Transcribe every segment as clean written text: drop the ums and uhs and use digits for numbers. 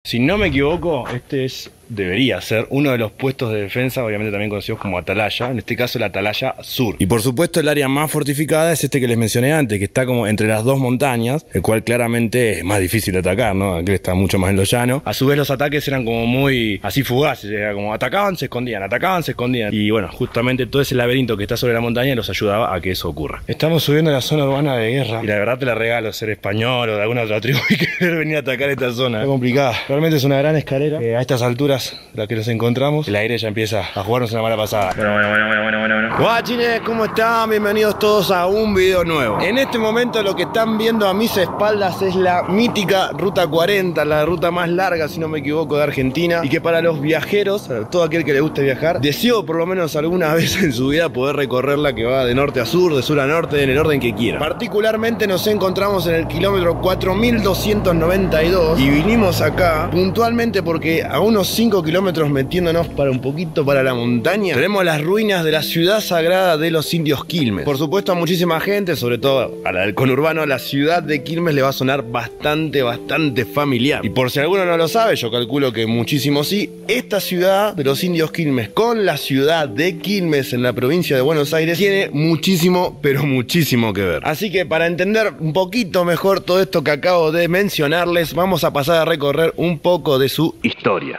Si no me equivoco, debería ser uno de los puestos de defensa, obviamente también conocidos como atalaya, en este caso la atalaya sur. Y por supuesto el área más fortificada es este que les mencioné antes, que está como entre las dos montañas, el cual claramente es más difícil de atacar, ¿no? Aquel está mucho más en lo llano. A su vez los ataques eran como muy así fugaces, era como atacaban, se escondían, atacaban, se escondían. Y bueno, justamente todo ese laberinto que está sobre la montaña los ayudaba a que eso ocurra. Estamos subiendo a la zona urbana de guerra y la verdad te la regalo ser español o de alguna otra tribu y querer venir a atacar esta zona. Es complicada. Realmente es una gran escalera. A estas alturas la que nos encontramos, el aire ya empieza a jugarnos una mala pasada. Bueno. Guachines, ¿cómo están? Bienvenidos todos a un video nuevo. En este momento lo que están viendo a mis espaldas es la mítica Ruta 40, la ruta más larga, si no me equivoco, de Argentina, y que para los viajeros, a todo aquel que le guste viajar, deseo por lo menos alguna vez en su vida poder recorrerla, que va de norte a sur, de sur a norte, en el orden que quiera. Particularmente nos encontramos en el kilómetro 4292 y vinimos acá puntualmente porque a unos 5 kilómetros metiéndonos para un poquito para la montaña tenemos las ruinas de la ciudad sagrada de los indios Quilmes. Por supuesto a muchísima gente, sobre todo a la del conurbano, la ciudad de Quilmes le va a sonar bastante familiar. Y por si alguno no lo sabe, yo calculo que muchísimo sí, esta ciudad de los indios Quilmes con la ciudad de Quilmes en la provincia de Buenos Aires tiene muchísimo, pero muchísimo que ver. Así que para entender un poquito mejor todo esto que acabo de mencionarles, vamos a pasar a recorrer un poco de su historia.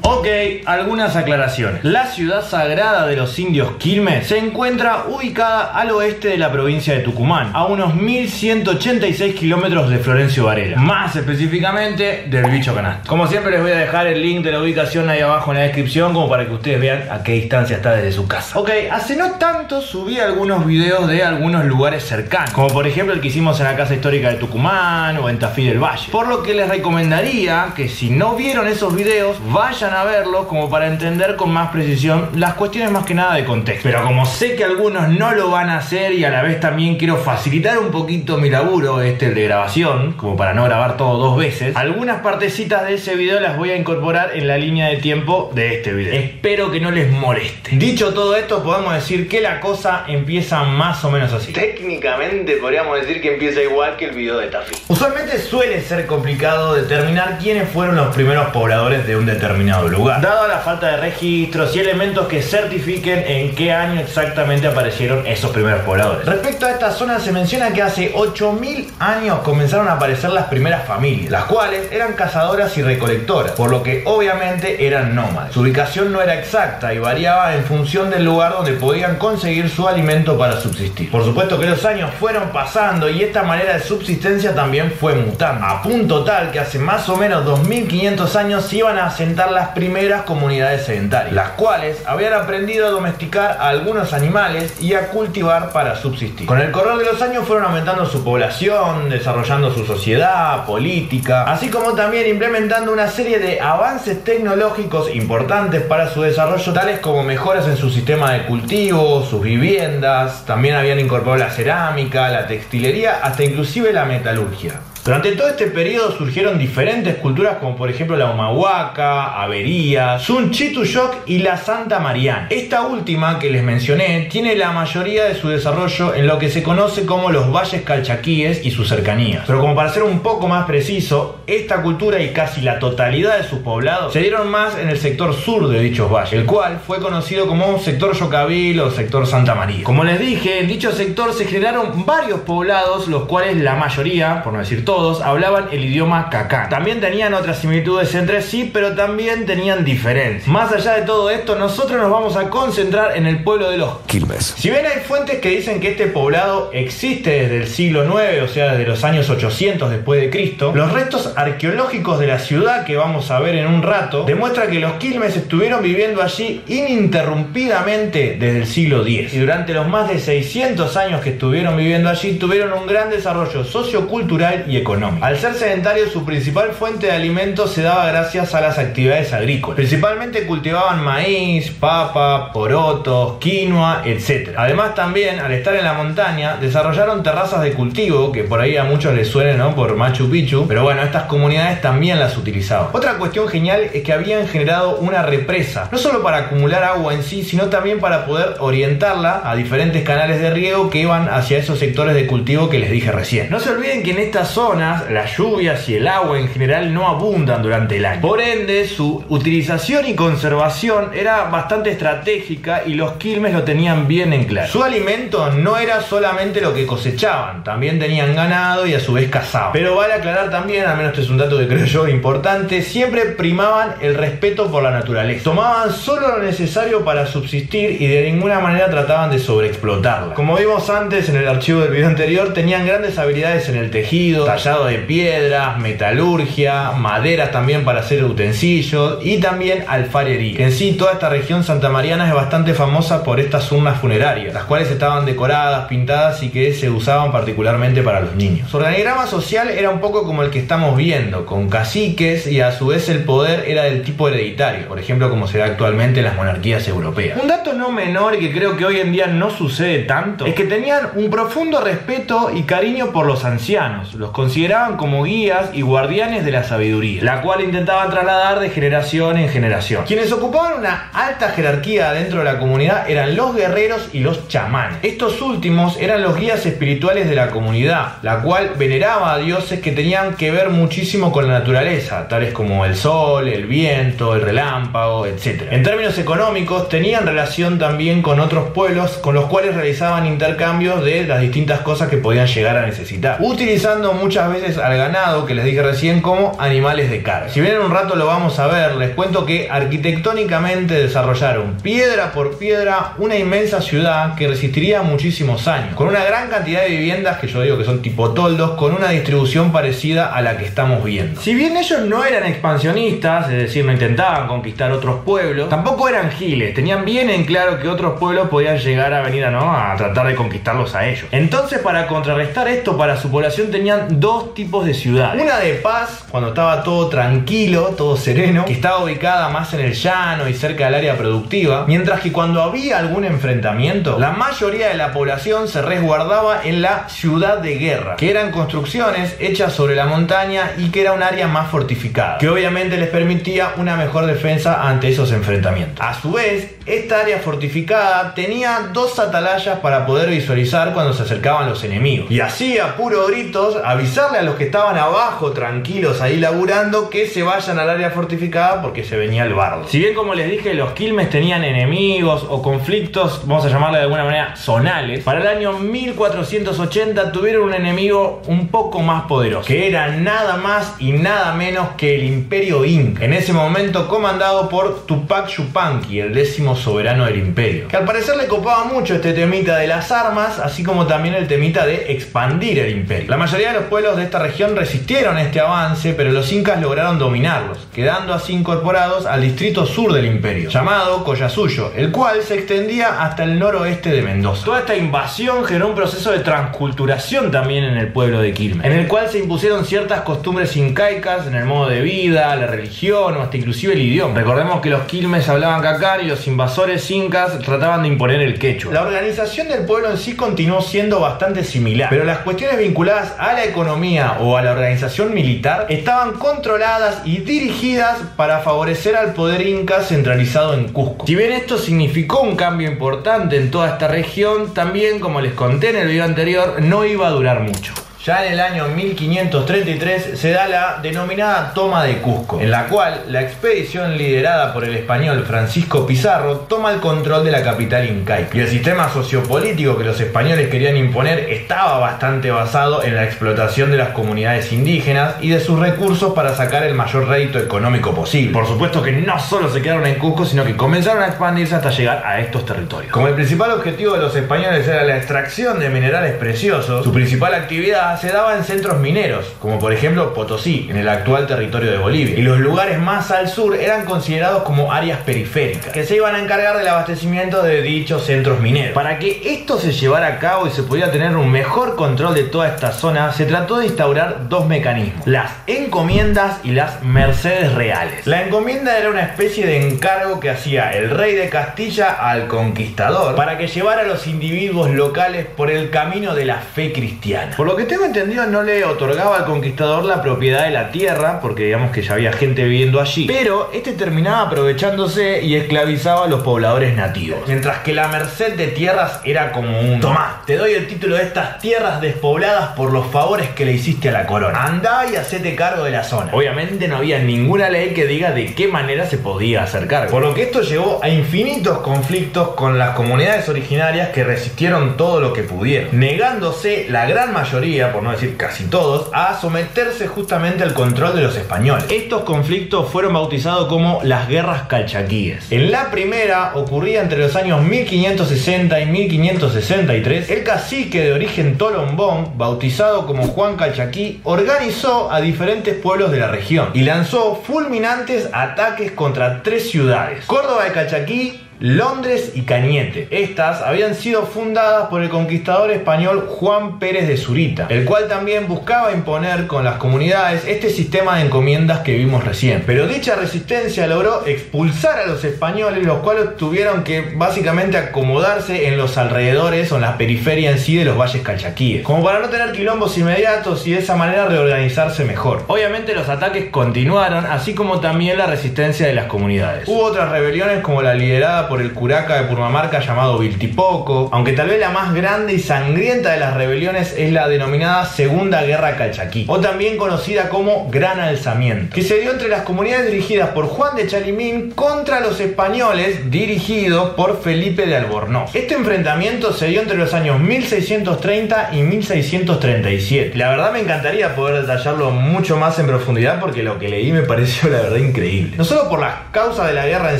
Ok, algunas aclaraciones. La ciudad sagrada de los indios Quilmes se encuentra ubicada al oeste de la provincia de Tucumán, a unos 1186 kilómetros de Florencio Varela, más específicamente del Bicho Canasto. Como siempre les voy a dejar el link de la ubicación ahí abajo en la descripción, como para que ustedes vean a qué distancia está desde su casa. Ok, hace no tanto subí algunos videos de algunos lugares cercanos, como por ejemplo el que hicimos en la Casa Histórica de Tucumán o en Tafí del Valle, por lo que les recomendaría que si no vieron esos videos, vayan a verlos como para entender con más precisión las cuestiones más que nada de contexto. Pero como sé que algunos no lo van a hacer y a la vez también quiero facilitar un poquito mi laburo, el de grabación, como para no grabar todo dos veces, algunas partecitas de ese video las voy a incorporar en la línea de tiempo de este video. Espero que no les moleste. Dicho todo esto, podemos decir que la cosa empieza más o menos así. Técnicamente podríamos decir que empieza igual que el video de Tafí. Usualmente suele ser complicado determinar quiénes fueron los primeros pobladores de un determinado lugar, dado la falta de registros y elementos que certifiquen en qué año exactamente aparecieron esos primeros pobladores. Respecto a esta zona se menciona que hace 8000 años comenzaron a aparecer las primeras familias, las cuales eran cazadoras y recolectoras, por lo que obviamente eran nómades. Su ubicación no era exacta y variaba en función del lugar donde podían conseguir su alimento para subsistir. Por supuesto que los años fueron pasando y esta manera de subsistencia también fue mutando, a punto tal que hace más o menos 2500 años se iban a asentar las primeras comunidades sedentarias, las cuales habían aprendido a domesticar a algunos animales y a cultivar para subsistir. Con el correr de los años fueron aumentando su población, desarrollando su sociedad, política, así como también implementando una serie de avances tecnológicos importantes para su desarrollo, tales como mejoras en su sistema de cultivo, sus viviendas, también habían incorporado la cerámica, la textilería, hasta inclusive la metalurgia. Durante todo este periodo surgieron diferentes culturas como por ejemplo la Humahuaca, Avería, Sunchituyok y la Santa Mariana. Esta última que les mencioné tiene la mayoría de su desarrollo en lo que se conoce como los valles calchaquíes y sus cercanías. Pero como para ser un poco más preciso, esta cultura y casi la totalidad de sus poblados se dieron más en el sector sur de dichos valles, el cual fufue conocido como sector Yocabil o sector Santa María. Como les dije, en dicho sector se generaron varios poblados, los cuales la mayoría, por no decir todos, hablaban el idioma cacán. También tenían otras similitudes entre sí, pero también tenían diferencias. Más allá de todo esto, nosotros nos vamos a concentrar en el pueblo de los Quilmes. Si bien hay fuentes que dicen que este poblado existe desde el siglo IX, o sea, desde los años 800 después de Cristo, los restos arqueológicos de la ciudad que vamos a ver en un rato demuestran que los Quilmes estuvieron viviendo allí ininterrumpidamente desde el siglo X. Y durante los más de 600 años que estuvieron viviendo allí, tuvieron un gran desarrollo sociocultural y económica. Al ser sedentarios, su principal fuente de alimento se daba gracias a las actividades agrícolas. Principalmente cultivaban maíz, papa, porotos, quinoa, etc. Además también, al estar en la montaña, desarrollaron terrazas de cultivo, que por ahí a muchos les suena, ¿no?, por Machu Picchu, pero bueno, estas comunidades también las utilizaban. Otra cuestión genial es que habían generado una represa, no solo para acumular agua en sí, sino también para poder orientarla a diferentes canales de riego que iban hacia esos sectores de cultivo que les dije recién. No se olviden que en estas zonas las lluvias y el agua en general no abundan durante el año. Por ende, su utilización y conservación era bastante estratégica y los quilmes lo tenían bien en claro. Su alimento no era solamente lo que cosechaban, también tenían ganado y a su vez cazaban. Pero vale aclarar también, al menos este es un dato que creo yo importante, siempre primaban el respeto por la naturaleza. Tomaban solo lo necesario para subsistir y de ninguna manera trataban de sobreexplotarla. Como vimos antes en el archivo del video anterior, tenían grandes habilidades en el tejido, tallado de piedras, metalurgia, maderas también para hacer utensilios y también alfarería. En sí, toda esta región santamariana es bastante famosa por estas urnas funerarias, las cuales estaban decoradas, pintadas y que se usaban particularmente para los niños. Su organigrama social era un poco como el que estamos viendo, con caciques, y a su vez el poder era del tipo hereditario, por ejemplo como se da actualmente en las monarquías europeas. Un dato no menor y que creo que hoy en día no sucede tanto es que tenían un profundo respeto y cariño por los ancianos, los consideraban como guías y guardianes de la sabiduría, la cual intentaban trasladar de generación en generación. Quienes ocupaban una alta jerarquía dentro de la comunidad eran los guerreros y los chamanes. Estos últimos eran los guías espirituales de la comunidad, la cual veneraba a dioses que tenían que ver muchísimo con la naturaleza, tales como el sol, el viento, el relámpago, etc. En términos económicos, tenían relación también con otros pueblos con los cuales realizaban intercambios de las distintas cosas que podían llegar a necesitar, utilizando muchas veces al ganado, que les dije recién, como animales de carga. Si bien en un rato lo vamos a ver, les cuento que arquitectónicamente desarrollaron piedra por piedra una inmensa ciudad que resistiría muchísimos años, con una gran cantidad de viviendas que yo digo que son tipo toldos, con una distribución parecida a la que estamos viendo. Si bien ellos no eran expansionistas, es decir, no intentaban conquistar otros pueblos, tampoco eran giles, tenían bien en claro que otros pueblos podían llegar a venir a tratar de conquistarlos a ellos. Entonces, para contrarrestar esto, para su población tenían dos tipos de ciudades. Una de paz, cuando estaba todo tranquilo, todo sereno, que estaba ubicada más en el llano y cerca del área productiva, mientras que cuando había algún enfrentamiento, la mayoría de la población se resguardaba en la ciudad de guerra, que eran construcciones hechas sobre la montaña y que era un área más fortificada, que obviamente les permitía una mejor defensa ante esos enfrentamientos. A su vez, esta área fortificada tenía dos atalayas para poder visualizar cuando se acercaban los enemigos, y así a puro gritos avisarle a los que estaban abajo tranquilos ahí laburando que se vayan al área fortificada porque se venía el bardo. Si bien, como les dije, los quilmes tenían enemigos o conflictos, vamos a llamarle de alguna manera zonales, para el año 1480 tuvieron un enemigo un poco más poderoso, que era nada más y nada menos que el Imperio Inca, en ese momento comandado por Tupac Yupanqui, el 10º soberano del imperio, que al parecer le copaba mucho este temita de las armas, así como también el temita de expandir el imperio. La mayoría de los pueblos de esta región resistieron este avance, pero los incas lograron dominarlos, quedando así incorporados al distrito sur del imperio, llamado Collasuyo, el cual se extendía hasta el noroeste de Mendoza. Toda esta invasión generó un proceso de transculturación también en el pueblo de Quilmes, en el cual se impusieron ciertas costumbres incaicas en el modo de vida, la religión o hasta inclusive el idioma. Recordemos que los quilmes hablaban cacán y los invasores incas trataban de imponer el quechua. La organización del pueblo en sí continuó siendo bastante similar, pero las cuestiones vinculadas a la economía o a la organización militar estaban controladas y dirigidas para favorecer al poder inca centralizado en Cusco. Si bien esto significó un cambio importante en toda esta región, también, como les conté en el video anterior, no iba a durar mucho. Ya en el año 1533 se da la denominada toma de Cusco, en la cual la expedición liderada por el español Francisco Pizarro toma el control de la capital incaica. Y el sistema sociopolítico que los españoles querían imponer estaba bastante basado en la explotación de las comunidades indígenas y de sus recursos para sacar el mayor rédito económico posible. Por supuesto que no solo se quedaron en Cusco, sino que comenzaron a expandirse hasta llegar a estos territorios. Como el principal objetivo de los españoles era la extracción de minerales preciosos, su principal actividad conquista se daba en centros mineros, como por ejemplo Potosí, en el actual territorio de Bolivia, y los lugares más al sur eran considerados como áreas periféricas, que se iban a encargar del abastecimiento de dichos centros mineros. Para que esto se llevara a cabo y se pudiera tener un mejor control de toda esta zona, se trató de instaurar dos mecanismos: las encomiendas y las mercedes reales. La encomienda era una especie de encargo que hacía el rey de Castilla al conquistador para que llevara a los individuos locales por el camino de la fe cristiana. Por lo que tengo entendido, no le otorgaba al conquistador la propiedad de la tierra, porque digamos que ya había gente viviendo allí, pero este terminaba aprovechándose y esclavizaba a los pobladores nativos, mientras que la merced de tierras era como un: tomá, te doy el título de estas tierras despobladas por los favores que le hiciste a la corona, andá y hacete cargo de la zona. Obviamente no había ninguna ley que diga de qué manera se podía hacer cargo, por lo que esto llevó a infinitos conflictos con las comunidades originarias, que resistieron todo lo que pudieron, negándose la gran mayoría, por no decir casi todos, a someterse justamente al control de los españoles. Estos conflictos fueron bautizados como las guerras calchaquíes. En la primera, ocurría entre los años 1560 y 1563, el cacique de origen tolombón, bautizado como Juan Calchaquí, organizó a diferentes pueblos de la región y lanzó fulminantes ataques contra 3 ciudades: Córdoba de Calchaquí, Londres y Cañete. Estas habían sido fundadas por el conquistador español Juan Pérez de Zurita, el cual también buscaba imponer con las comunidades este sistema de encomiendas que vimos recién. Pero dicha resistencia logró expulsar a los españoles, los cuales tuvieron que básicamente acomodarse en los alrededores o en la periferia en sí de los valles calchaquíes, como para no tener quilombos inmediatos y de esa manera reorganizarse mejor. Obviamente los ataques continuaron, así como también la resistencia de las comunidades. Hubo otras rebeliones, como la liderada por el curaca de Purmamarca llamado Viltipoco, aunque tal vez la más grande y sangrienta de las rebeliones es la denominada Segunda Guerra Calchaquí, o también conocida como Gran Alzamiento, que se dio entre las comunidades dirigidas por Juan de Chalimín contra los españoles dirigidos por Felipe de Albornoz. Este enfrentamiento se dio entre los años 1630 y 1637. La verdad me encantaría poder detallarlo mucho más en profundidad, porque lo que leí me pareció la verdad increíble. No solo por las causas de la guerra en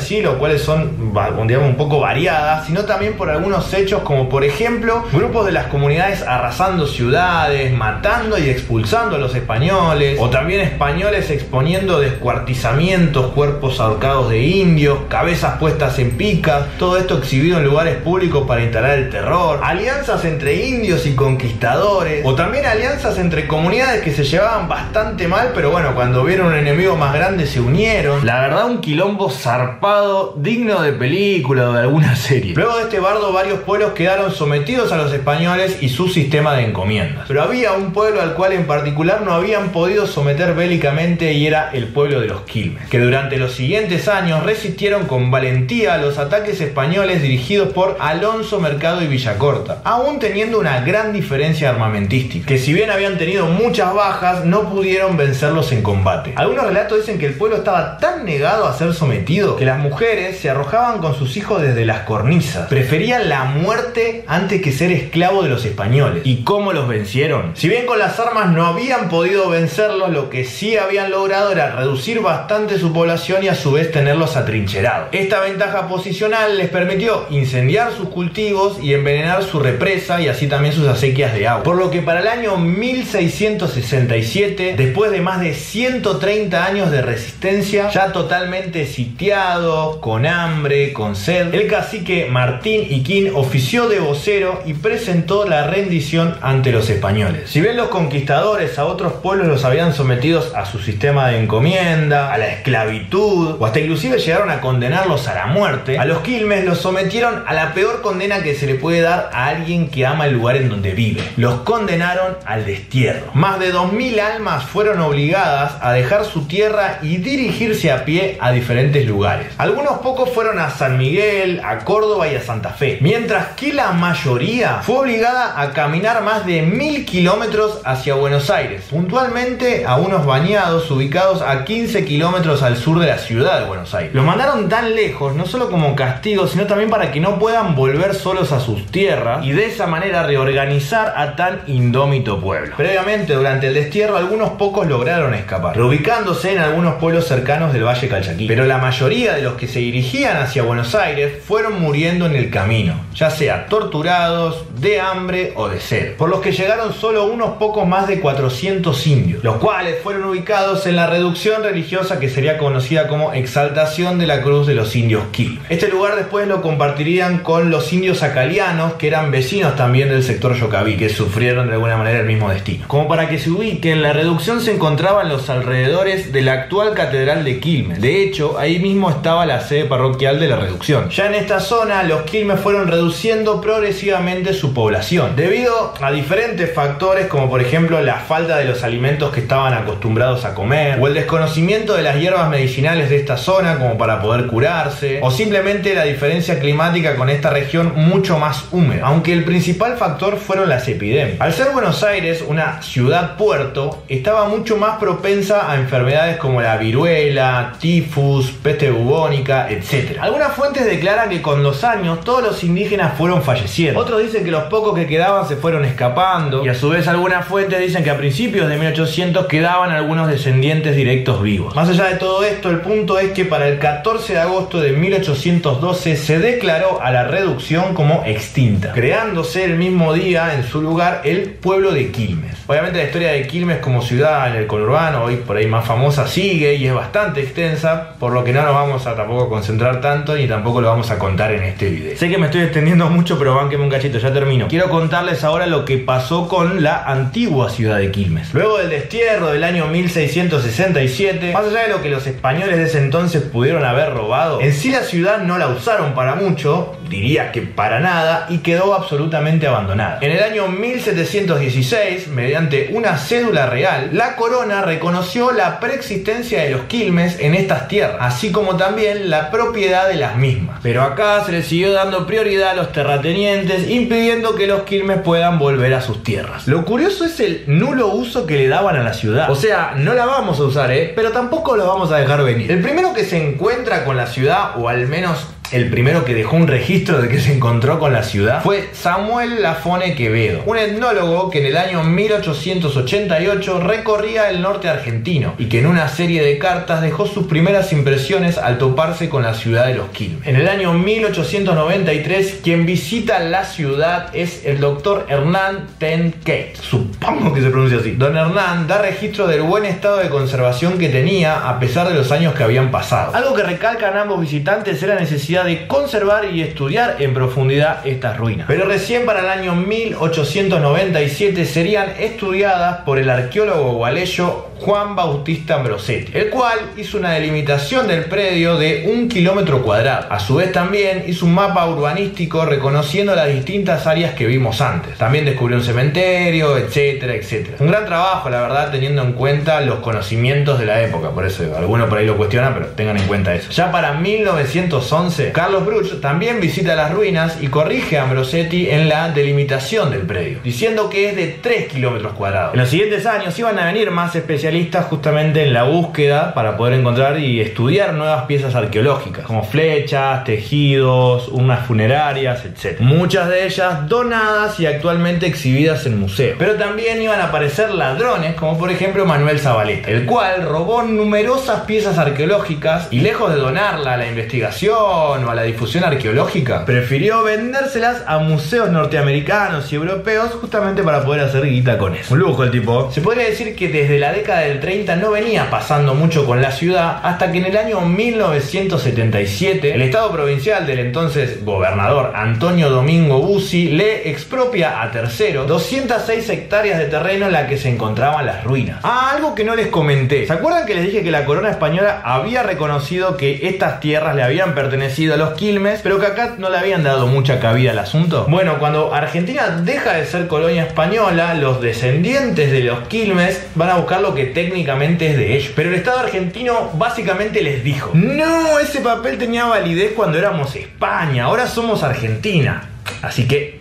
sí, lo cuales son digamos un poco variadas, sino también por algunos hechos, como por ejemplo grupos de las comunidades arrasando ciudades, matando y expulsando a los españoles, o también españoles exponiendo descuartizamientos, cuerpos ahorcados de indios, cabezas puestas en picas, todo esto exhibido en lugares públicos para instalar el terror, alianzas entre indios y conquistadores, o también alianzas entre comunidades que se llevaban bastante mal, pero bueno, cuando vieron un enemigo más grande se unieron. La verdad, un quilombo zarpado, digno de película o de alguna serie. Luego de este bardo, varios pueblos quedaron sometidos a los españoles y su sistema de encomiendas, pero había un pueblo al cual en particular no habían podido someter bélicamente, y era el pueblo de los Quilmes, que durante los siguientes años resistieron con valentía a los ataques españoles dirigidos por Alonso Mercado y Villacorta, aún teniendo una gran diferencia armamentística, que si bien habían tenido muchas bajas, no pudieron vencerlos en combate. Algunos relatos dicen que el pueblo estaba tan negado a ser sometido que las mujeres se arrojaban con sus hijos desde las cornisas. Preferían la muerte antes que ser esclavo de los españoles. ¿Y cómo los vencieron? Si bien con las armas no habían podido vencerlos, lo que sí habían logrado era reducir bastante su población y a su vez tenerlos atrincherados. Esta ventaja posicional les permitió incendiar sus cultivos y envenenar su represa, y así también sus acequias de agua. Por lo que para el año 1667, después de más de 130 años de resistencia, ya totalmente sitiado, con hambre, con sed, el cacique Martín Hiquín ofició de vocero y presentó la rendición ante los españoles. Si bien los conquistadores a otros pueblos los habían sometidos a su sistema de encomienda, a la esclavitud, o hasta inclusive llegaron a condenarlos a la muerte, a los Quilmes los sometieron a la peor condena que se le puede dar a alguien que ama el lugar en donde vive. Los condenaron al destierro. Más de 2000 almas fueron obligadas a dejar su tierra y dirigirse a pie a diferentes lugares. Algunos pocos fueron a San Miguel, a Córdoba y a Santa Fe, mientras que la mayoría fue obligada a caminar más de 1000 kilómetros hacia Buenos Aires, puntualmente a unos bañados ubicados a 15 kilómetros al sur de la ciudad de Buenos Aires. Los mandaron tan lejos, no solo como castigo, sino también para que no puedan volver solos a sus tierras y de esa manera reorganizar a tan indómito pueblo. Previamente, durante el destierro, algunos pocos lograron escapar, reubicándose en algunos pueblos cercanos del Valle Calchaquí, pero la mayoría de los que se dirigían hacia Buenos Buenos Aires fueron muriendo en el camino, ya sea torturados, de hambre o de sed, por los que llegaron solo unos pocos más de 400 indios, los cuales fueron ubicados en la reducción religiosa que sería conocida como Exaltación de la Cruz de los Indios Quilmes. Este lugar después lo compartirían con los indios acalianos, que eran vecinos también del sector Yocaví, que sufrieron de alguna manera el mismo destino. Como para que se ubiquen, la reducción se encontraba en los alrededores de la actual Catedral de Quilmes. De hecho, ahí mismo estaba la sede parroquial de la reducción. Ya en esta zona, los Quilmes fueron reduciendo progresivamente su población, debido a diferentes factores, como por ejemplo la falta de los alimentos que estaban acostumbrados a comer, o el desconocimiento de las hierbas medicinales de esta zona como para poder curarse, o simplemente la diferencia climática con esta región mucho más húmeda, aunque el principal factor fueron las epidemias. Al ser Buenos Aires una ciudad-puerto, estaba mucho más propensa a enfermedades como la viruela, tifus, peste bubónica, etc. Algunas fuentes declaran que con los años todos los indígenas fueron falleciendo. Otros dicen que los pocos que quedaban se fueron escapando, y a su vez algunas fuentes dicen que a principios de 1800 quedaban algunos descendientes directos vivos. Más allá de todo esto, el punto es que para el 14 de agosto de 1812 se declaró a la reducción como extinta, creándose el mismo día en su lugar el pueblo de Quilmes. Obviamente la historia de Quilmes como ciudad en el conurbano, hoy por ahí más famosa, sigue y es bastante extensa, por lo que no nos vamos a tampoco concentrar tanto ni tampoco lo vamos a contar en este video. Sé que me estoy extendiendo mucho, pero bánqueme un cachito, ya termino. Quiero contarles ahora lo que pasó con la antigua ciudad de Quilmes. Luego del destierro del año 1667, más allá de lo que los españoles de ese entonces pudieron haber robado, en sí la ciudad no la usaron para mucho, diría que para nada, y quedó absolutamente abandonada. En el año 1716, mediante una cédula real, la corona reconoció la preexistencia de los Quilmes en estas tierras, así como también la propiedad de las mismas. Pero acá se les siguió dando prioridad a los terratenientes, impidiendo que los Quilmes puedan volver a sus tierras. Lo curioso es el nulo uso que le daban a la ciudad. O sea, no la vamos a usar, pero tampoco la vamos a dejar venir. El primero que se encuentra con la ciudad, o al menos el primero que dejó un registro de que se encontró con la ciudad, fue Samuel Lafone Quevedo, un etnólogo que en el año 1888 recorría el norte argentino y que en una serie de cartas dejó sus primeras impresiones al toparse con la ciudad de los Quilmes. En el año 1893, quien visita la ciudad es el doctor Hernán Tenkate, supongo que se pronuncia así. Don Hernán da registro del buen estado de conservación que tenía a pesar de los años que habían pasado. Algo que recalcan ambos visitantes era la necesidad de conservar y estudiar en profundidad estas ruinas. Pero recién para el año 1897 serían estudiadas por el arqueólogo gualeyo Juan Bautista Ambrosetti, el cual hizo una delimitación del predio de 1 kilómetro cuadrado. A su vez también hizo un mapa urbanístico reconociendo las distintas áreas que vimos antes. También descubrió un cementerio, etcétera, etcétera. Un gran trabajo, la verdad, teniendo en cuenta los conocimientos de la época. Por eso alguno por ahí lo cuestiona, pero tengan en cuenta eso. Ya para 1911, Carlos Bruch también visita las ruinas y corrige a Ambrosetti en la delimitación del predio, diciendo que es de 3 kilómetros cuadrados. En los siguientes años iban a venir más especialistas justamente en la búsqueda para poder encontrar y estudiar nuevas piezas arqueológicas, como flechas, tejidos, urnas funerarias, etc. Muchas de ellas donadas y actualmente exhibidas en museos. Pero también iban a aparecer ladrones, como por ejemplo Manuel Zabaleta, el cual robó numerosas piezas arqueológicas y lejos de donarla a la investigación o a la difusión arqueológica, prefirió vendérselas a museos norteamericanos y europeos justamente para poder hacer guita con eso. Un lujo el tipo. Se podría decir que desde la década del 30 no venía pasando mucho con la ciudad, hasta que en el año 1977 el Estado provincial del entonces gobernador Antonio Domingo Bussi le expropia a terceros 206 hectáreas de terreno en la que se encontraban las ruinas. Algo que no les comenté. ¿Se acuerdan que les dije que la corona española había reconocido que estas tierras le habían pertenecido a los Quilmes, pero que acá no le habían dado mucha cabida al asunto? Bueno, cuando Argentina deja de ser colonia española, los descendientes de los Quilmes van a buscar lo que técnicamente es de ellos. Pero el Estado argentino básicamente les dijo: no, ese papel tenía validez cuando éramos España, ahora somos Argentina. Así que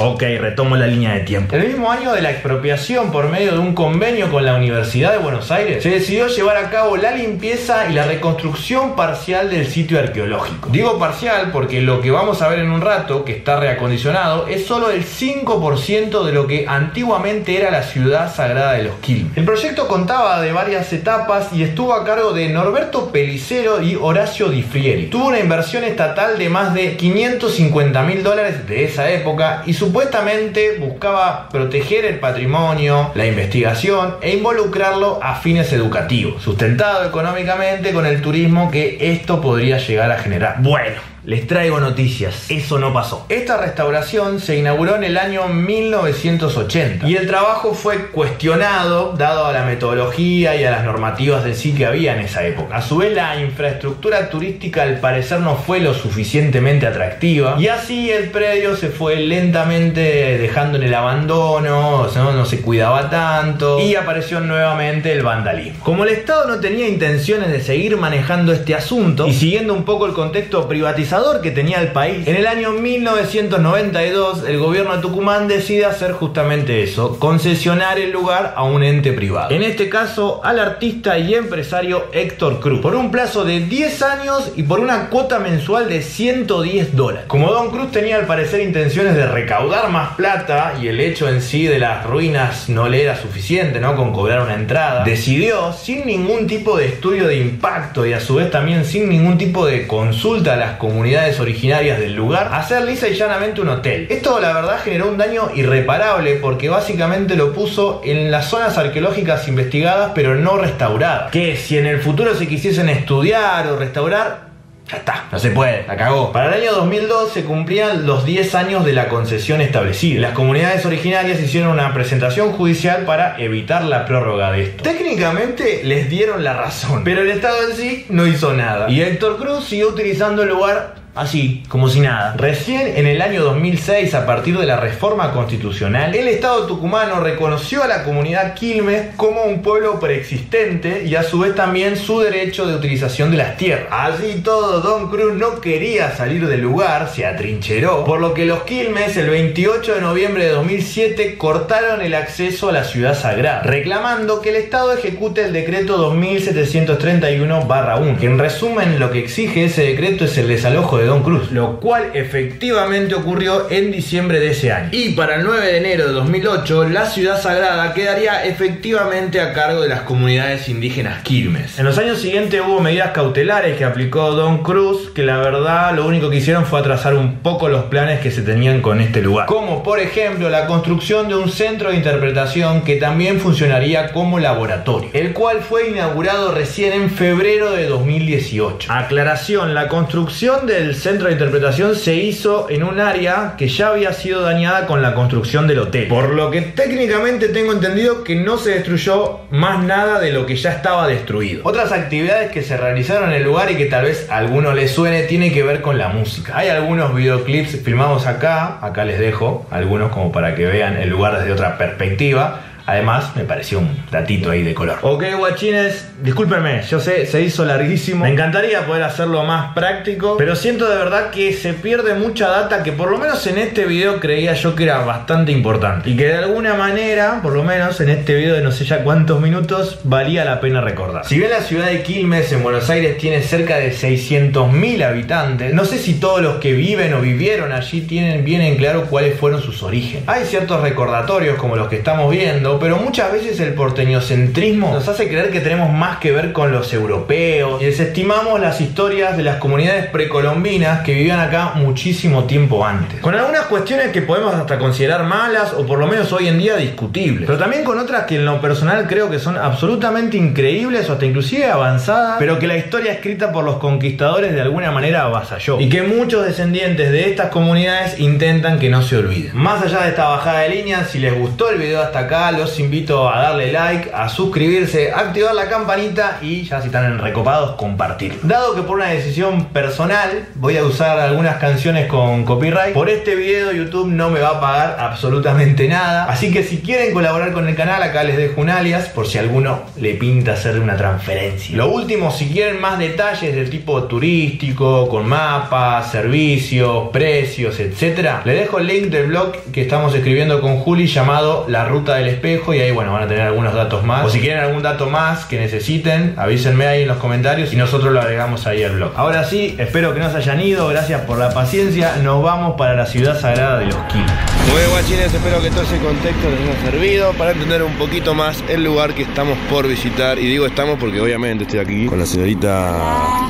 Ok, retomo la línea de tiempo. El mismo año de la expropiación, por medio de un convenio con la Universidad de Buenos Aires, se decidió llevar a cabo la limpieza y la reconstrucción parcial del sitio arqueológico. Digo parcial porque lo que vamos a ver en un rato, que está reacondicionado, es solo el 5% de lo que antiguamente era la ciudad sagrada de los Quilmes. El proyecto contaba de varias etapas y estuvo a cargo de Norberto Pellicero y Horacio Di Frieri. Tuvo una inversión estatal de más de $550.000 de esa época y supuestamente buscaba proteger el patrimonio, la investigación e involucrarlo a fines educativos, sustentado económicamente con el turismo que esto podría llegar a generar. Bueno, les traigo noticias, eso no pasó. Esta restauración se inauguró en el año 1980 y el trabajo fue cuestionado dado a la metodología y a las normativas en sí que había en esa época. A su vez, la infraestructura turística al parecer no fue lo suficientemente atractiva y así el predio se fue lentamente dejando en el abandono, no se cuidaba tanto y apareció nuevamente el vandalismo. Como el Estado no tenía intenciones de seguir manejando este asunto y siguiendo un poco el contexto privatizador que tenía el país, en el año 1992 el gobierno de Tucumán decide hacer justamente eso, concesionar el lugar a un ente privado, en este caso al artista y empresario Héctor Cruz, por un plazo de 10 años y por una cuota mensual de $110. Como Don Cruz tenía al parecer intenciones de recaudar más plata y el hecho en sí de las ruinas no le era suficiente, ¿no?, con cobrar una entrada, decidió, sin ningún tipo de estudio de impacto y a su vez también sin ningún tipo de consulta a las comunidades originarias del lugar, hacer lisa y llanamente un hotel. Esto la verdad generó un daño irreparable porque básicamente lo puso en las zonas arqueológicas investigadas pero no restauradas, que si en el futuro se quisiesen estudiar o restaurar, ya está, no se puede, la cagó. Para el año 2002 se cumplían los 10 años de la concesión establecida. Las comunidades originarias hicieron una presentación judicial para evitar la prórroga de esto. Técnicamente les dieron la razón, pero el Estado en sí no hizo nada. Y Héctor Cruz siguió utilizando el lugar así, como si nada. Recién en el año 2006, a partir de la reforma constitucional, el Estado tucumano reconoció a la comunidad Quilmes como un pueblo preexistente y a su vez también su derecho de utilización de las tierras. Así todo, Don Cruz no quería salir del lugar, se atrincheró, por lo que los Quilmes el 28 de noviembre de 2007 cortaron el acceso a la ciudad sagrada, reclamando que el Estado ejecute el decreto 2731/1, que en resumen lo que exige ese decreto es el desalojo de Don Cruz, lo cual efectivamente ocurrió en diciembre de ese año. Y para el 9 de enero de 2008, la ciudad sagrada quedaría efectivamente a cargo de las comunidades indígenas Quilmes. En los años siguientes hubo medidas cautelares que aplicó Don Cruz, que la verdad lo único que hicieron fue atrasar un poco los planes que se tenían con este lugar, como por ejemplo la construcción de un centro de interpretación que también funcionaría como laboratorio, el cual fue inaugurado recién en febrero de 2018. Aclaración, la construcción del centro de interpretación se hizo en un área que ya había sido dañada con la construcción del hotel, por lo que técnicamente tengo entendido que no se destruyó más nada de lo que ya estaba destruido. Otras actividades que se realizaron en el lugar y que tal vez a alguno les suene tiene que ver con la música. Hay algunos videoclips filmados acá les dejo algunos como para que vean el lugar desde otra perspectiva. Además, me pareció un datito ahí de color. Ok, guachines, discúlpenme, yo sé, se hizo larguísimo. Me encantaría poder hacerlo más práctico, pero siento de verdad que se pierde mucha data que por lo menos en este video creía yo que era bastante importante. Y que de alguna manera, por lo menos en este video de no sé ya cuántos minutos, valía la pena recordar. Si bien la ciudad de Quilmes en Buenos Aires tiene cerca de 600.000 habitantes, no sé si todos los que viven o vivieron allí tienen bien en claro cuáles fueron sus orígenes. Hay ciertos recordatorios como los que estamos viendo, pero muchas veces el porteñocentrismo nos hace creer que tenemos más que ver con los europeos y desestimamos las historias de las comunidades precolombinas que vivían acá muchísimo tiempo antes, con algunas cuestiones que podemos hasta considerar malas o por lo menos hoy en día discutibles, pero también con otras que en lo personal creo que son absolutamente increíbles o hasta inclusive avanzadas, pero que la historia escrita por los conquistadores de alguna manera avasalló y que muchos descendientes de estas comunidades intentan que no se olviden. Más allá de esta bajada de línea, si les gustó el video hasta acá, los invito a darle like, a suscribirse, a activar la campanita y ya si están en recopados, compartir. Dado que por una decisión personal voy a usar algunas canciones con copyright, por este video YouTube no me va a pagar absolutamente nada. Así que si quieren colaborar con el canal, acá les dejo un alias por si a alguno le pinta hacer una transferencia. Lo último, si quieren más detalles del tipo turístico, con mapas, servicios, precios, etcétera, les dejo el link del blog que estamos escribiendo con Juli llamado La Ruta del Espejo, y ahí bueno, van a tener algunos datos más. O si quieren algún dato más que necesiten, avísenme ahí en los comentarios y nosotros lo agregamos ahí al blog. Ahora sí, espero que no se hayan ido, gracias por la paciencia. Nos vamos para la ciudad sagrada de los Quilmes. Muy bien, guachines, espero que todo ese contexto les haya servido para entender un poquito más el lugar que estamos por visitar. Y digo estamos porque obviamente estoy aquí con la señorita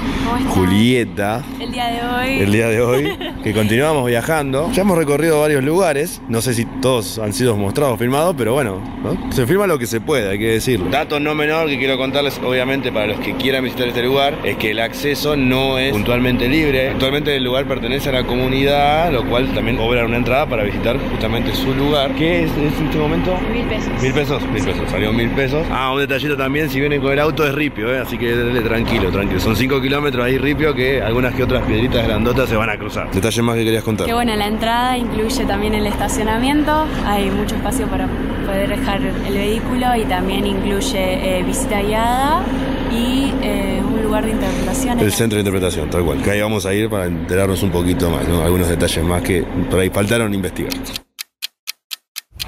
Julieta. El día de hoy, que continuamos viajando. Ya hemos recorrido varios lugares, no sé si todos han sido mostrados, filmados, pero bueno, ¿no? Se filma lo que se puede, hay que decirlo. Dato no menor que quiero contarles, obviamente, para los que quieran visitar este lugar, es que el acceso no es puntualmente libre. Actualmente el lugar pertenece a la comunidad, lo cual también cobran una entrada para visitar justamente su lugar. ¿Qué es en este momento? 1000 pesos. 1000 pesos, 1000 pesos, salió 1000 pesos. Ah, un detallito también, si vienen con el auto es ripio, así que tranquilo, tranquilo. Son 5 kilómetros ahí ripio, que algunas que otras piedritas grandotas se van a cruzar. Detalles más que querías contar. Que bueno, la entrada incluye también el estacionamiento, hay mucho espacio para poder dejar el vehículo y también incluye visita guiada y un lugar de interpretación. El centro de interpretación, tal cual. Que ahí vamos a ir para enterarnos un poquito más, ¿no? Algunos detalles más que por ahí faltaron investigar.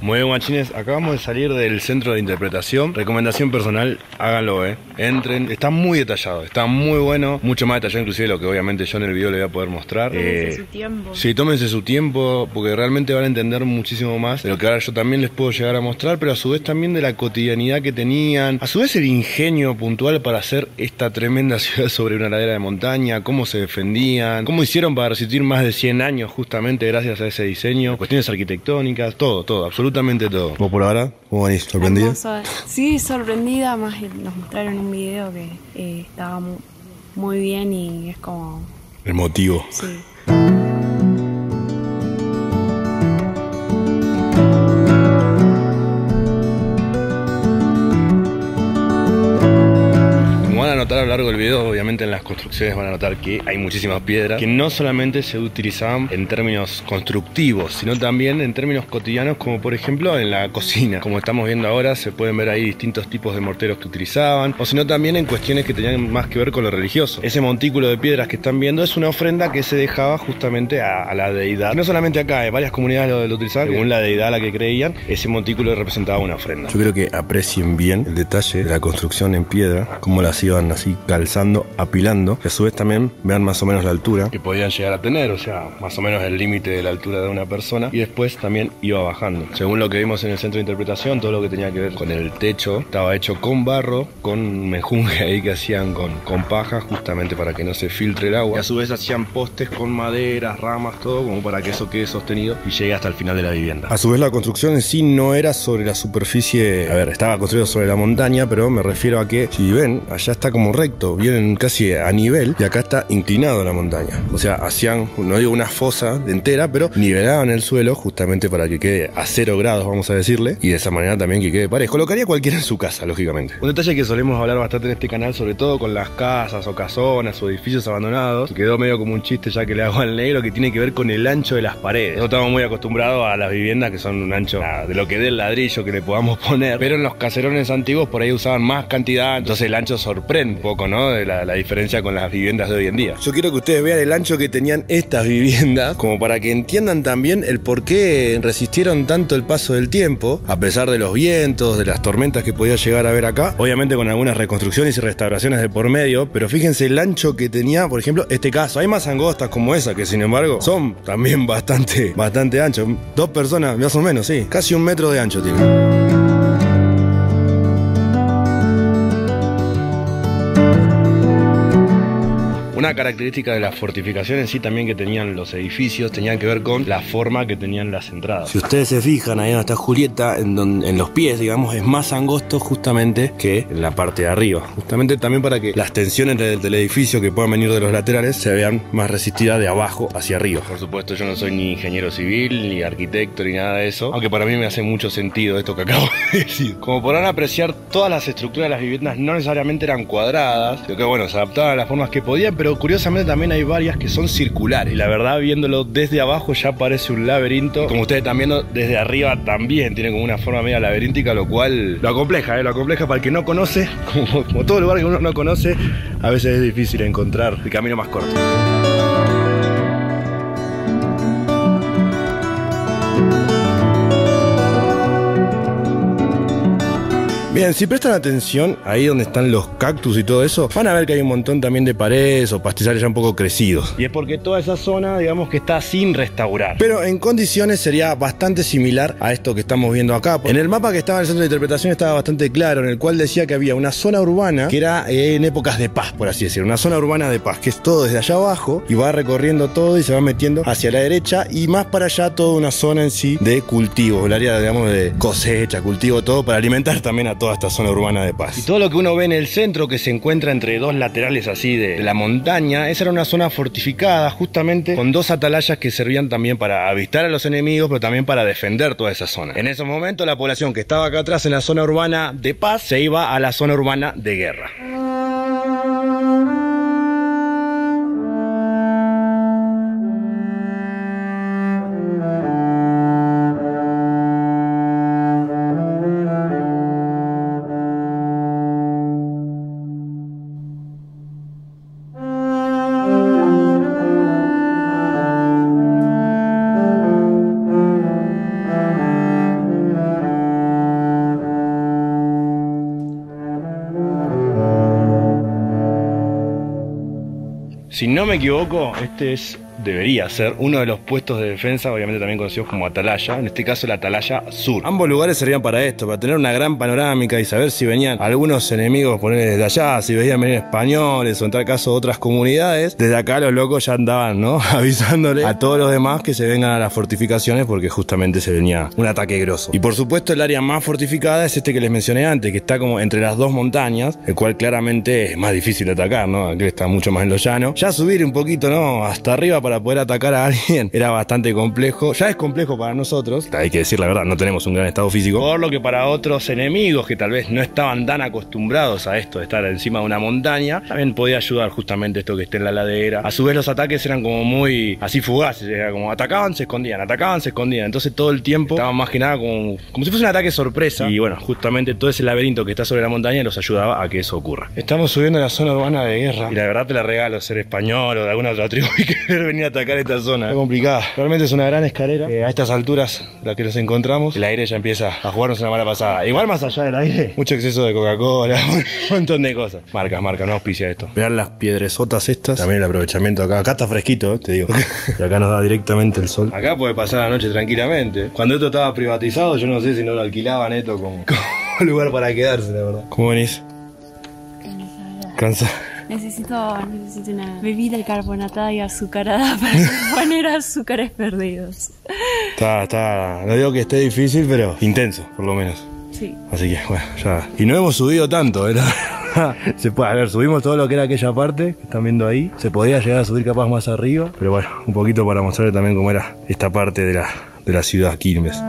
Muy bien, guachines, acabamos de salir del centro de interpretación. Recomendación personal, háganlo, entren, está muy detallado, está muy bueno, mucho más detallado inclusive de lo que obviamente yo en el video le voy a poder mostrar. Tómense su tiempo. Sí, tómense su tiempo, porque realmente van a entender muchísimo más de lo que ahora yo también les puedo llegar a mostrar, pero a su vez también de la cotidianidad que tenían, a su vez el ingenio puntual para hacer esta tremenda ciudad sobre una ladera de montaña, cómo se defendían, cómo hicieron para resistir más de 100 años justamente gracias a ese diseño, cuestiones arquitectónicas, todo, absolutamente todo. ¿Vos por ahora? ¿Cómo venís? ¿Sorprendida? Hermoso. Sí, sorprendida, más nos mostraron un video que estaba muy bien y es como... Emotivo. Sí. A lo largo del video, obviamente en las construcciones van a notar que hay muchísimas piedras que no solamente se utilizaban en términos constructivos, sino también en términos cotidianos, como por ejemplo en la cocina. Como estamos viendo ahora, se pueden ver ahí distintos tipos de morteros que utilizaban, o sino también en cuestiones que tenían más que ver con lo religioso. Ese montículo de piedras que están viendo es una ofrenda que se dejaba justamente a la deidad. No solamente acá, varias comunidades lo utilizaban, según la deidad a la que creían, ese montículo representaba una ofrenda. Yo creo que aprecien bien el detalle de la construcción en piedra, cómo las iban así calzando, apilando, que a su vez también vean más o menos la altura que podían llegar a tener, o sea, más o menos el límite de la altura de una persona, y después también iba bajando. Según lo que vimos en el centro de interpretación, todo lo que tenía que ver con el techo estaba hecho con barro, con mejunje ahí que hacían con paja, justamente para que no se filtre el agua, y a su vez hacían postes con maderas, ramas, todo como para que eso quede sostenido y llegue hasta el final de la vivienda. A su vez la construcción en sí no era sobre la superficie, a ver, estaba construido sobre la montaña, pero me refiero a que, si ven, allá está como recto, vienen casi a nivel, y acá está inclinado la montaña. O sea, hacían, no digo una fosa entera, pero nivelaban el suelo justamente para que quede a 0 grados, vamos a decirle, y de esa manera también que quede parejo. Lo que haría cualquiera en su casa, lógicamente. Un detalle que solemos hablar bastante en este canal, sobre todo con las casas o casonas o edificios abandonados, que quedó medio como un chiste ya que le hago al negro, que tiene que ver con el ancho de las paredes. Nosotros estamos muy acostumbrados a las viviendas que son un ancho de lo que dé el ladrillo que le podamos poner, pero en los caserones antiguos por ahí usaban más cantidad, entonces el ancho sorprende un poco, ¿no? De la diferencia con las viviendas de hoy en día. Yo quiero que ustedes vean el ancho que tenían estas viviendas, como para que entiendan también el por qué resistieron tanto el paso del tiempo, a pesar de los vientos, de las tormentas que podía llegar a haber acá, obviamente con algunas reconstrucciones y restauraciones de por medio, pero fíjense el ancho que tenía, por ejemplo, este caso. Hay más angostas como esa, que sin embargo son también bastante anchos. 2 personas, más o menos, sí, casi 1 metro de ancho tiene. Una característica de la fortificación en sí también que tenían los edificios tenían que ver con la forma que tenían las entradas. Si ustedes se fijan, ahí donde está Julieta, en los pies, digamos, es más angosto justamente que en la parte de arriba. Justamente también para que las tensiones del edificio que puedan venir de los laterales se vean más resistidas de abajo hacia arriba. Por supuesto, yo no soy ni ingeniero civil, ni arquitecto, ni nada de eso, aunque para mí me hace mucho sentido esto que acabo de decir. Como podrán apreciar, todas las estructuras de las viviendas no necesariamente eran cuadradas, sino que bueno, se adaptaban a las formas que podían, pero curiosamente también hay varias que son circulares. Y la verdad, viéndolo desde abajo ya parece un laberinto. Como ustedes están viendo, desde arriba también tiene como una forma media laberíntica, lo cual lo acompleja, lo acompleja para el que no conoce. Como todo lugar que uno no conoce, a veces es difícil encontrar el camino más corto. Bien, si prestan atención, ahí donde están los cactus y todo eso, van a ver que hay un montón también de paredes o pastizales ya un poco crecidos. Y es porque toda esa zona, digamos que está sin restaurar. Pero en condiciones sería bastante similar a esto que estamos viendo acá. En el mapa que estaba en el centro de interpretación estaba bastante claro, en el cual decía que había una zona urbana que era en épocas de paz, por así decirlo. Una zona urbana de paz, que es todo desde allá abajo y va recorriendo todo y se va metiendo hacia la derecha y más para allá toda una zona en sí de cultivo, el área, digamos, de cosecha, cultivo, todo para alimentar también a toda esta zona urbana de paz. Y todo lo que uno ve en el centro, que se encuentra entre dos laterales así de la montaña, esa era una zona fortificada justamente con dos atalayas que servían también para avistar a los enemigos, pero también para defender toda esa zona. En esos momentos la población que estaba acá atrás en la zona urbana de paz se iba a la zona urbana de guerra. Si no me equivoco, debería ser uno de los puestos de defensa, obviamente también conocidos como atalaya, en este caso la atalaya sur. Ambos lugares servían para esto, para tener una gran panorámica y saber si venían algunos enemigos, poner desde allá, si veían venir españoles o en tal caso otras comunidades. Desde acá los locos ya andaban, ¿no?, avisándole a todos los demás que se vengan a las fortificaciones porque justamente se venía un ataque grosso. Y por supuesto el área más fortificada es este que les mencioné antes, que está como entre las dos montañas, el cual claramente es más difícil de atacar, ¿no? Aquí está mucho más en lo llano. Ya subir un poquito, ¿no?, hasta arriba para poder atacar a alguien era bastante complejo. Ya es complejo para nosotros, hay que decir la verdad, no tenemos un gran estado físico, por lo que para otros enemigos que tal vez no estaban tan acostumbrados a esto de estar encima de una montaña, también podía ayudar justamente esto que esté en la ladera. A su vez los ataques eran como muy así fugaces, era como atacaban, se escondían, entonces todo el tiempo estaban más que nada como si fuese un ataque sorpresa. Y bueno, justamente todo ese laberinto que está sobre la montaña los ayudaba a que eso ocurra. Estamos subiendo a la zona urbana de guerra y la verdad te la regalo ser español o de alguna otra tribu y querer venir a atacar esta zona. Es complicada. Realmente es una gran escalera. A estas alturas, la que nos encontramos, el aire ya empieza a jugarnos una mala pasada. Igual más allá del aire, mucho exceso de Coca-Cola, un montón de cosas. Marcas, no auspicia esto. Vean las piedresotas estas. También el aprovechamiento acá. Acá está fresquito, te digo. Y acá nos da directamente el sol. Acá puede pasar la noche tranquilamente. Cuando esto estaba privatizado, yo no sé si no lo alquilaban esto como lugar para quedarse, la verdad. ¿Cómo venís? Cansada. Necesito una bebida carbonatada y azucarada para poner azúcares perdidos. No digo que esté difícil, pero intenso, por lo menos. Sí. Así que, bueno, ya. Y no hemos subido tanto, ¿verdad? Se puede, a ver, subimos todo lo que era aquella parte que están viendo ahí. Se podía llegar a subir capaz más arriba, pero bueno, un poquito para mostrarles también cómo era esta parte de la ciudad Quilmes.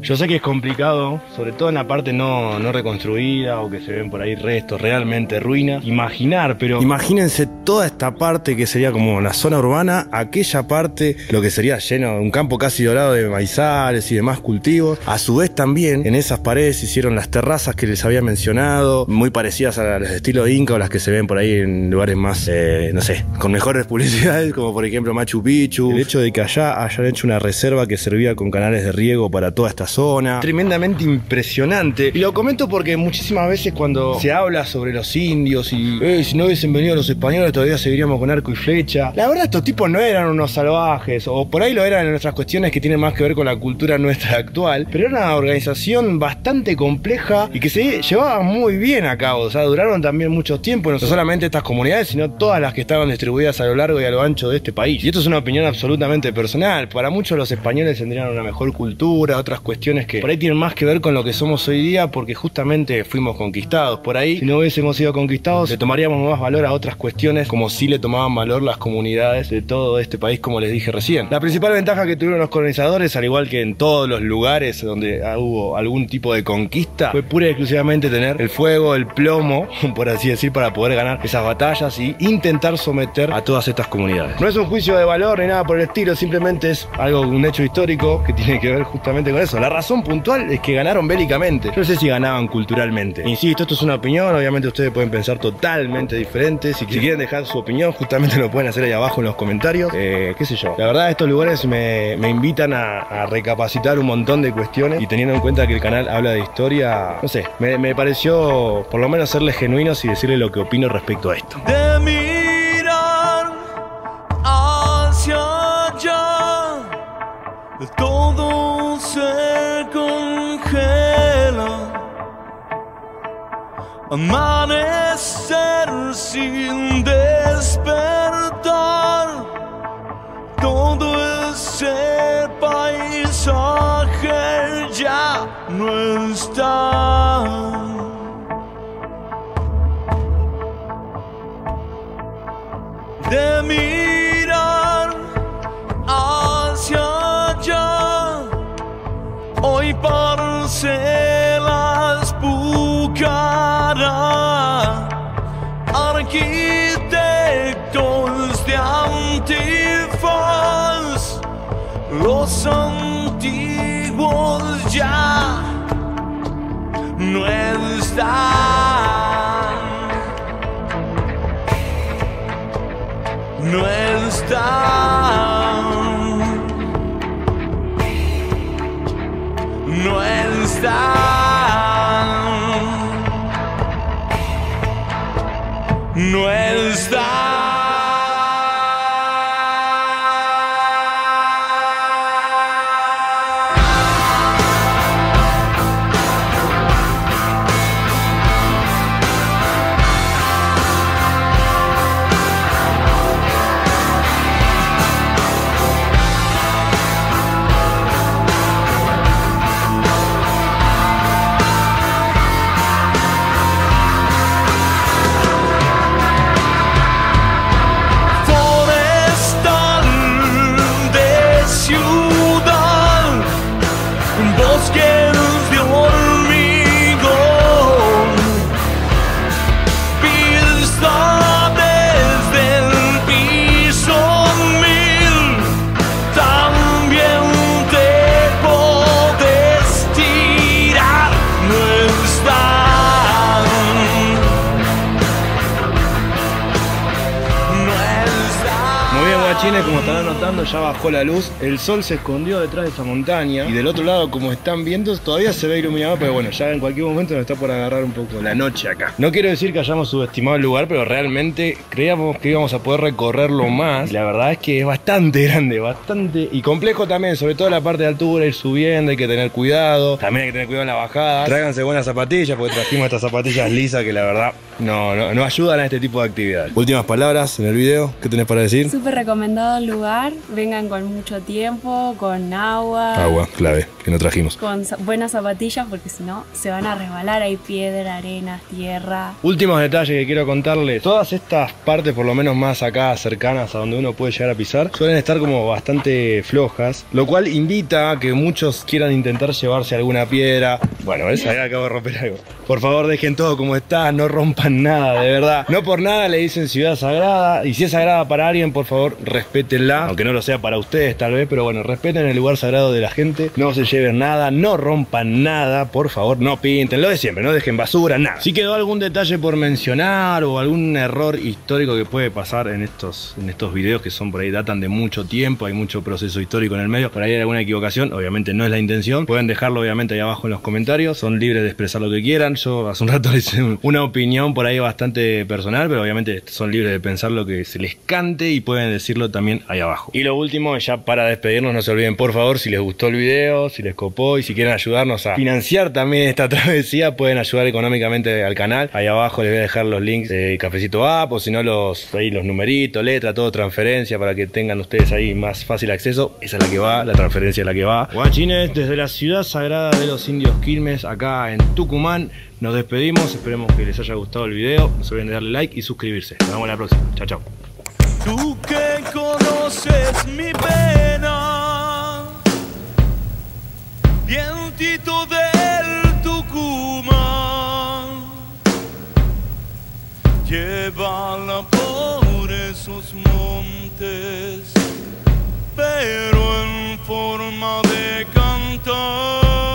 Yo sé que es complicado, sobre todo en la parte no reconstruida o que se ven por ahí restos, realmente ruinas, imaginar, pero imagínense toda esta parte que sería como la zona urbana, aquella parte, lo que sería lleno de un campo casi dorado de maizales y demás cultivos. A su vez también en esas paredes hicieron las terrazas que les había mencionado, muy parecidas a las de estilo inca o las que se ven por ahí en lugares más, no sé, con mejores publicidades, como por ejemplo Machu Picchu. El hecho de que allá hayan hecho una reserva que servía con canales de riego para toda esta zona, tremendamente impresionante. Y lo comento porque muchísimas veces cuando se habla sobre los indios y si no hubiesen venido los españoles todavía seguiríamos con arco y flecha, la verdad estos tipos no eran unos salvajes, o por ahí lo eran en nuestras cuestiones que tienen más que ver con la cultura nuestra actual, pero era una organización bastante compleja y que se llevaba muy bien a cabo. O sea, duraron también mucho tiempo, no solamente estas comunidades, sino todas las que estaban distribuidas a lo largo y a lo ancho de este país. Y esto es una opinión absolutamente personal. Para muchos los españoles tendrían una mejor cultura, otras cuestiones que por ahí tienen más que ver con lo que somos hoy día, porque justamente fuimos conquistados. Por ahí, si no hubiésemos sido conquistados, le tomaríamos más valor a otras cuestiones, como si le tomaban valor las comunidades de todo este país, como les dije recién. La principal ventaja que tuvieron los colonizadores, al igual que en todos los lugares donde hubo algún tipo de conquista, fue pura y exclusivamente tener el fuego, el plomo, por así decir, para poder ganar esas batallas y intentar someter a todas estas comunidades. No es un juicio de valor ni nada por el estilo, simplemente es un hecho histórico que tiene que ver justamente con eso. La razón puntual es que ganaron bélicamente. Yo no sé si ganaban culturalmente. Insisto, esto es una opinión, obviamente ustedes pueden pensar totalmente diferente. Si quieren dejar su opinión, justamente lo pueden hacer ahí abajo en los comentarios. Qué sé yo. La verdad, estos lugares me invitan a recapacitar un montón de cuestiones, y teniendo en cuenta que el canal habla de historia, no sé, me pareció por lo menos serles genuinos y decirles lo que opino respecto a esto. De mirar hacia allá, todo se congela. Amanecer sin despertar, todo ese paisaje ya no está. De mirar hacia allá, hoy parcelas Pucará, arquitectos de Antifaz, los antiguos ya no están. No están, no están, no están. Como estarán notando, ya bajó la luz, el sol se escondió detrás de esa montaña y del otro lado, como están viendo, todavía se ve iluminado, pero bueno, ya en cualquier momento nos está por agarrar un poco la noche acá. No quiero decir que hayamos subestimado el lugar, pero realmente creíamos que íbamos a poder recorrerlo más. Y la verdad es que es bastante grande, bastante y complejo también, sobre todo la parte de altura, ir subiendo, hay que tener cuidado, también hay que tener cuidado en la bajada. Tráiganse buenas zapatillas, porque trajimos estas zapatillas lisas que la verdad no ayudan a este tipo de actividades. Últimas palabras en el video, ¿qué tenés para decir? Súper recomendado llegado al lugar, vengan con mucho tiempo, con agua. Agua, clave, que no trajimos. Con buenas zapatillas porque si no se van a resbalar, hay piedra, arena, tierra. Últimos detalles que quiero contarles. Todas estas partes, por lo menos más acá, cercanas a donde uno puede llegar a pisar, suelen estar como bastante flojas, lo cual invita a que muchos quieran intentar llevarse alguna piedra. Bueno, ¿ves? Ahí acabo de romper algo. Por favor, dejen todo como está, no rompan nada, de verdad. No por nada le dicen ciudad sagrada, y si es sagrada para alguien, por favor, respétenla, aunque no lo sea para ustedes tal vez, pero bueno, respeten el lugar sagrado de la gente, no se lleven nada, no rompan nada, por favor, no pinten, lo de siempre, no dejen basura, nada. Si quedó algún detalle por mencionar o algún error histórico que puede pasar en estos videos que son por ahí, datan de mucho tiempo, hay mucho proceso histórico en el medio, por ahí hay alguna equivocación, obviamente no es la intención, pueden dejarlo obviamente ahí abajo en los comentarios, son libres de expresar lo que quieran. Yo hace un rato les hice una opinión por ahí bastante personal, pero obviamente son libres de pensar lo que se les cante y pueden decirlo también ahí abajo. Y lo último, ya para despedirnos, no se olviden por favor, si les gustó el video, si les copó y si quieren ayudarnos a financiar también esta travesía, pueden ayudar económicamente al canal. Ahí abajo les voy a dejar los links de Cafecito App, o si no los numeritos, letra, todo transferencia, para que tengan ustedes ahí más fácil acceso. Esa es la que va, la transferencia es la que va. Guachines, desde la ciudad sagrada de los indios Quilmes, acá en Tucumán, nos despedimos. Esperemos que les haya gustado el video. No se olviden de darle like y suscribirse. Nos vemos en la próxima. Chao, chao. Tú que conoces mi pena, vientito del Tucumán, llévala por esos montes, pero en forma de cantar.